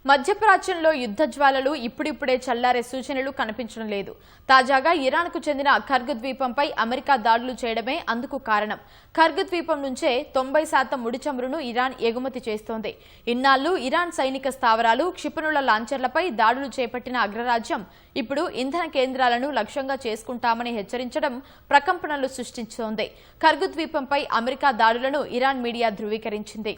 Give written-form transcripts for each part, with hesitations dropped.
మధ్యప్రాచ్యంలో యుద్ధ జ్వాలలు ఇప్పుడిప్పుడే చల్లారే సూచనలు కనిపించడం లేదు. తాజాగా ఇరాన్కు చెందిన ఖర్గ్ ద్వీపంపై అమెరికా దాడులు చేయడమే అందుకు కారణం. ఖర్గ్ ద్వీపం నుంచే 90% ముడి చమురును ఇరాన్ ఎగుమతి చేస్తోంది. ఇన్నాళ్లు ఇరాన్ సైనిక స్థావరాలు, క్షిపణుల లాంచర్లపై దాడులు చేపట్టిన అగ్రరాజ్యం ఇప్పుడు ఇంధన కేంద్రాలను లక్ష్యంగా చేసుకుంటామని హెచ్చరించడం ప్రకంపనలు సృష్టిస్తోంది. ఖర్గ్ ద్వీపంపై అమెరికా దాడులను ఇరాన్ మీడియా ధృవీకరించింది.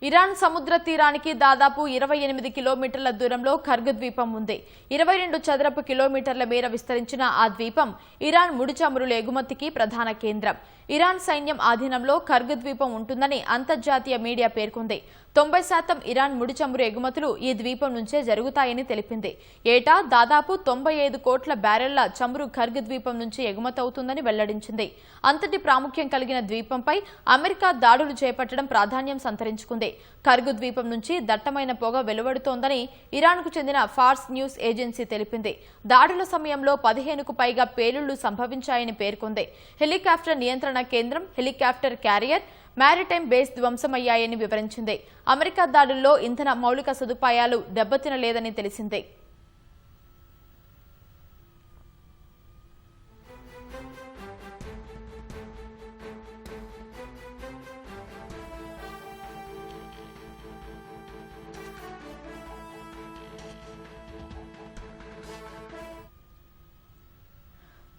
ఇరాన్ సముద్ర తీరానికి దాదాపు 28 కిలోమీటర్ల దూరంలో ఖర్గ్ ద్వీపం ఉంది. 22 చదరపు కిలోమీటర్ల మేర విస్తరించిన ఆ ద్వీపం ఇరాన్ ముడి చమురుల ఎగుమతికి ప్రధాన కేంద్రం. ఇరాన్ సైన్యం ఆధీనంలో ఖర్గ్ ద్వీపం ఉంటుందని అంతర్జాతీయ మీడియా పేర్కొంది. 90% ఇరాన్ ముడి చమురు ఎగుమతులు ఈ ద్వీపం నుంచే జరుగుతాయని తెలిపింది. ఏటా దాదాపు 95 కోట్ల బ్యారెళ్ల చమురు ఖర్గ్ ద్వీపం నుంచి ఎగుమతవుతుందని వెల్లడించింది. అంతటి ప్రాముఖ్యం కలిగిన ద్వీపంపై అమెరికా దాడులు చేపట్టడం ప్రాధాన్యం సంతరించుకుంది. ఖర్గ్ ద్వీపం నుంచి దట్టమైన పొగ వెలువడుతోందని ఇరాన్కు చెందిన ఫార్స్ న్యూస్ ఏజెన్సీ తెలిపింది. దాడుల సమయంలో 15కు పైగా పేలుళ్లు సంభవించాయని పేర్కొంది. హెలికాప్టర్ నియంత్రణ కేంద్రం, హెలికాప్టర్ క్యారియర్, మారిటైమ్ బేస్ ధ్వంసమయ్యాయని వివరించింది. అమెరికా దాడుల్లో ఇంధన మౌలిక సదుపాయాలు దెబ్బతినలేదని తెలిసింది.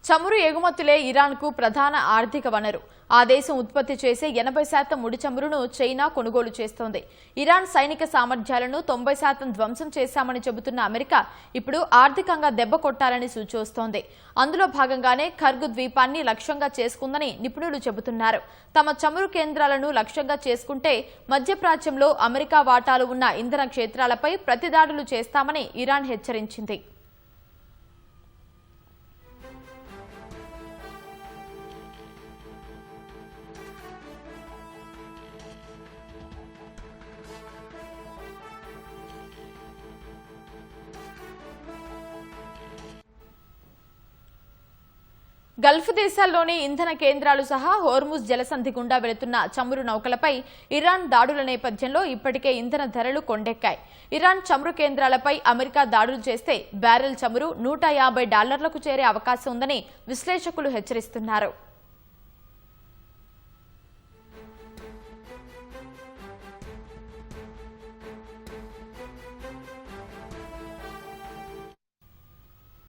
చమురు ఎగుమతులే ఇరాన్కు ప్రధాన ఆర్థిక వనరు. ఆ దేశం ఉత్పత్తి చేసే 80% ముడి చమురును చైనా కొనుగోలు చేస్తోంది. ఇరాన్ సైనిక సామర్థ్యాలను 90% ధ్వంసం చేశామని చెబుతున్న అమెరికా ఇప్పుడు ఆర్థికంగా దెబ్బ కొట్టాలని సూచిస్తోంది. అందులో భాగంగానే ఖర్గ్ ద్వీపాన్ని లక్ష్యంగా చేసుకుందని నిపుణులు చెబుతున్నారు. తమ చమురు కేంద్రాలను లక్ష్యంగా చేసుకుంటే మధ్యప్రాచ్యంలో అమెరికా వాటాలు ఉన్న ఇంధన క్షేత్రాలపై ప్రతిదాడులు చేస్తామని ఇరాన్ హెచ్చరించింది. గల్ఫ్ దేశాల్లోని ఇంధన కేంద్రాలు సహా హోర్ముజ్ జలసంధి గుండా వెళుతున్న చమురు నౌకలపై ఇరాన్ దాడుల నేపథ్యంలో ఇప్పటికే ఇంధన ధరలు కొండెక్కాయి. ఇరాన్ చమురు కేంద్రాలపై అమెరికా దాడులు చేస్తే బ్యారెల్ చమురు $150కు చేరే అవకాశం ఉందని విశ్లేషకులు హెచ్చరిస్తున్నారు.